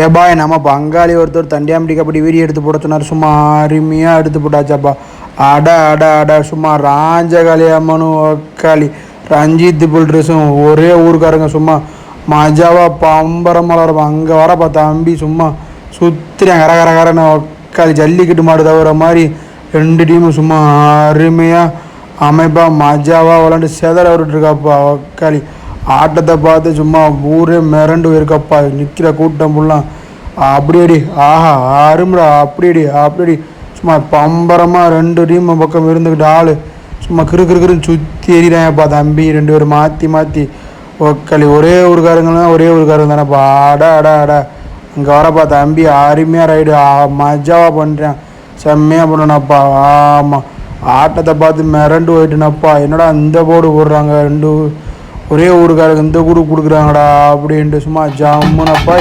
ஏபாய் நம்ம பங்காளி ஒருத்தர் தண்டியாம்பட்டி கபடி வீடியோ எடுத்து போட சொன்னார். சும்மா அருமையாக எடுத்து போட்டாச்சாப்பா. அட அட அட சும்மா ராஞ்சகாளி அம்மனு ஒக்காளி ரஞ்சித் புல்ட்ரஸும் ஒரே ஊருக்காரங்க சும்மா மஜாவா பம்பரமாக இருக்கும். அங்கே வரப்பா தம்பி சும்மா சுத்திரியா கர கர கரன்னு ஒக்காளி ஜல்லிக்கட்டு மாடு தவிர மாதிரி ரெண்டு டீமும் சும்மா அருமையாக அமைப்பாக மஜாவாக விளாண்டு செதற விட்டுருக்காப்பா ஒக்காளி. ஆட்டத்தை பார்த்து சும்மா ஊரே மிரண்டு போயிருக்கப்பா. நிற்கிற கூட்டம் ஃபுல்லாம் அப்படியடி ஆஹா அரும்புடா அப்படியடி சும்மா பம்பரமாக ரெண்டு டீம் பக்கம் இருந்துக்கிட்டு ஆள் சும்மா கிறுக்கிறுன்னு சுற்றி எறிகிறாங்கப்பா தம்பி. ரெண்டு பேரும் மாற்றி ஒக்காளி ஒரே ஊருக்காரங்க தானேப்பா. அட இங்கே வரப்பா தம்பி அருமையாக ரைடு மஜாவாக பண்ணுறேன், செம்மையாக பண்ணணப்பா. ஆமாம் ஆட்டத்தை பார்த்து மிரண்டு போயிட்டுனப்பா. என்னடா இந்த போர்டு போடுறாங்க, ரெண்டு ஒரே ஊருக்காரங்க இந்த குரூப் கொடுக்குறாங்கடா அப்படின்ட்டு சும்மா ஜம்முனப்பா.